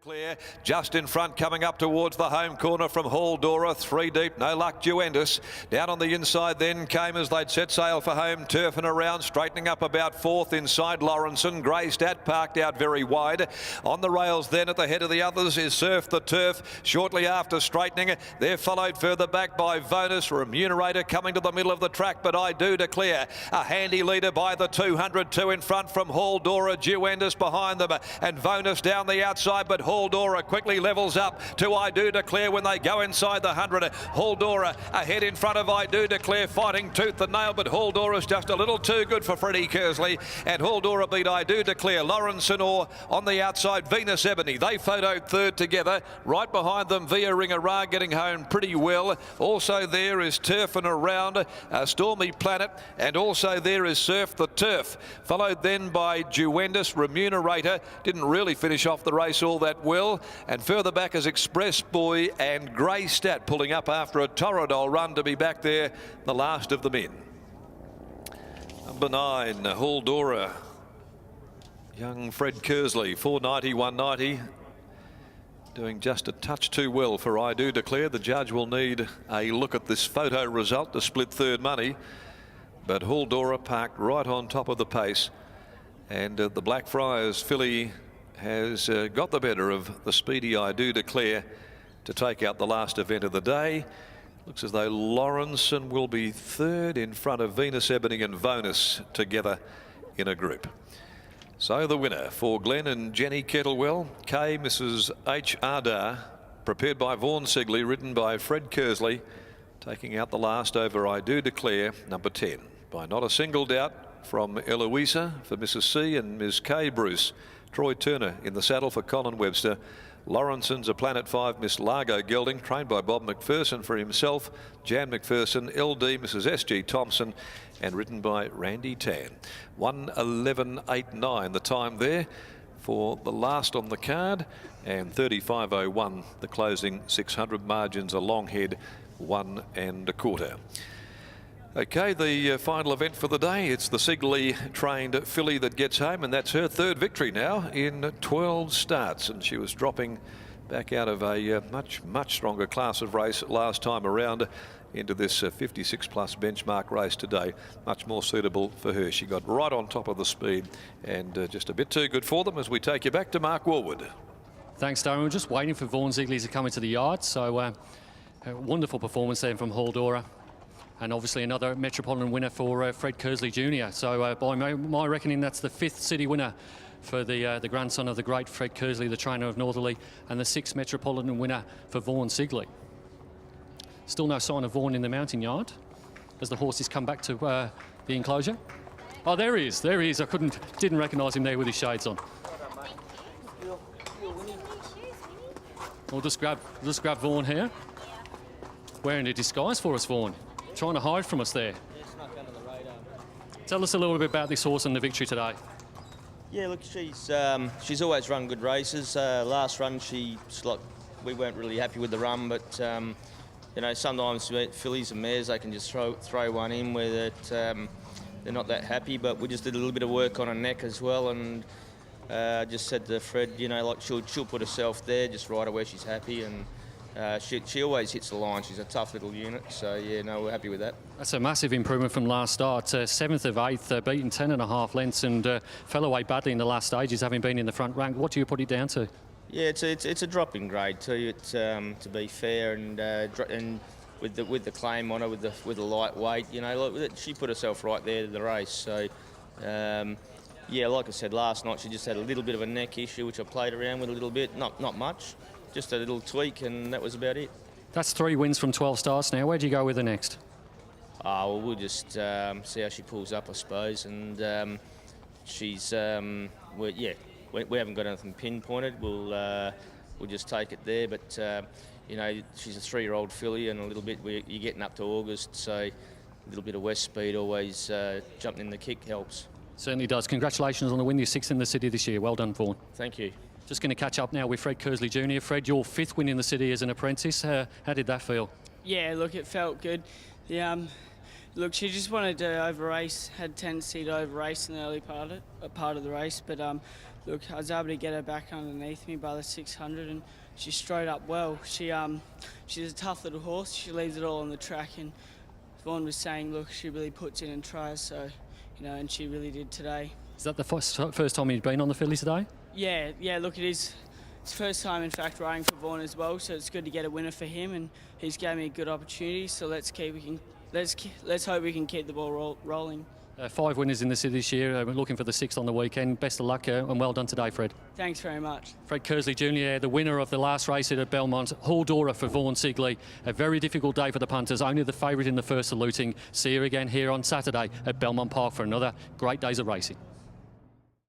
Declare just in front, coming up towards the home corner from Haldora, 3 deep, no luck, Duendis. Down on the inside then came as they'd set sail for home, Turf and around, straightening up about fourth inside Lawrenson. Greystat parked out very wide. On the rails then at the head of the others is Surf the Turf. Shortly after straightening, they're followed further back by Vonus. Remunerator coming to the middle of the track, but I Do Declare a handy leader by the 200, two in front from Haldora, Duendis behind them, and Vonus down the outside, but Haldora quickly levels up to I Do Declare when they go inside the 100. Haldora ahead in front of I Do Declare, fighting tooth and nail, but Haldora's just a little too good for Freddie Kersley, and Haldora beat I Do Declare. Lawrenson or on the outside, Venus Ebony. They photoed third together. Right behind them, Via Ringara getting home pretty well. Also there is Turf and around, Stormy Planet, and also there is Surf the Turf. Followed then by Duendis. Remunerator didn't really finish off the race all that well, and further back is Express Boy and Greystat pulling up after a Torridol run to be back there, the last of them in. Number 9, Haldora. Young Fred Kersley, 490, 190. Doing just a touch too well for I Do Declare. The judge will need a look at this photo result to split third money, but Haldora parked right on top of the pace, and the Blackfriars filly has got the better of the speedy I Do Declare to take out the last event of the day. Looks as though Lawrenson will be third in front of Venus Ebony and Vonus together in a group. So the winner for Glenn and Jenny Kettlewell, K Mrs H Ardar, prepared by Vaughan Sigley, ridden by Fred Kersley, taking out the last over I Do Declare, number 10, by not a single doubt from Eloisa for Mrs C and Ms K Bruce. Troy Turner in the saddle for Colin Webster. Lawrenson's a Planet 5 Miss Largo gelding, trained by Bob McPherson for himself. Jan McPherson, LD Mrs S.G. Thompson, and ridden by Randy Tan. 1:11.89 the time there for the last on the card, and 35.01 the closing 600. Margins a long head, 1 1/4. Okay, the final event for the day. It's the Sigley trained filly that gets home, and that's her third victory now in 12 starts, and she was dropping back out of a much stronger class of race last time around into this 56 plus benchmark race today. Much more suitable for her. She got right on top of the speed, and just a bit too good for them as we take you back to Mark Warwood. Thanks, Darren. We're just waiting for Vaughan Sigley to come into the yard, so a wonderful performance there from Haldora. And obviously another Metropolitan winner for Fred Kersley Jr. So by my reckoning, that's the 5th city winner for the grandson of the great Fred Kersley, the trainer of Northerly, and the 6th Metropolitan winner for Vaughan Sigley. Still no sign of Vaughan in the mounting yard as the horses come back to the enclosure. Oh, there he is. There he is. I didn't recognise him there with his shades on. We'll just grab Vaughan here. Wearing a disguise for us, Vaughan. Trying to hide from us there. Yeah, snuck under the radar. Tell us a little bit about this horse and the victory today. Yeah, look, she's always run good races. Last run, we weren't really happy with the run, but you know, sometimes fillies and mares, they can just throw one in where they're not that happy. But we just did a little bit of work on her neck as well, and just said to Fred, you know, like she'll put herself there, just right where she's happy, and she always hits the line. She's a tough little unit, so yeah, no, we're happy with that. That's a massive improvement from last start. 7th of 8th, beaten 10.5 lengths, and fell away badly in the last stages, having been in the front rank. What do you put it down to? Yeah, it's a drop in grade too. To be fair, and with the claim on her, with the lightweight, you know, look, she put herself right there to the race. So. Yeah, like I said last night, she just had a little bit of a neck issue, which I played around with a little bit, not much. Just a little tweak, and that was about it. That's 3 wins from 12 starts now. Where do you go with her next? Well, we'll just see how she pulls up, I suppose. And she's, we haven't got anything pinpointed. We'll just take it there. But, you know, she's a 3-year-old filly, and a little bit, you're getting up to August, so a little bit of west speed always jumping in the kick helps. Certainly does. Congratulations on the win. You're 6th in the city this year. Well done, Vaughan. Thank you. Just going to catch up now with Fred Kersley Jr. Fred, your 5th win in the city as an apprentice. How did that feel? Yeah, look, it felt good. Look, she just wanted to over-race, had tendency to over-race in the early part of the race, but look, I was able to get her back underneath me by the 600, and she strode up well. She's a tough little horse. She leaves it all on the track, and Vaughan was saying, look, she really puts in and tries, so, and she really did today. Is that the first time you've been on the filly today? Yeah, look, it is. It's first time, in fact, riding for Vaughan as well, so it's good to get a winner for him, and he's gave me a good opportunity, so let's hope we can keep the ball rolling. 5 winners in the city this year. We're looking for the 6th on the weekend. Best of luck and well done today, Fred. Thanks very much. Fred Kersley Jr., the winner of the last race at Belmont. Haldora for Vaughan Sigley. A very difficult day for the punters. Only the favourite in the first saluting. See you again here on Saturday at Belmont Park for another great days of racing.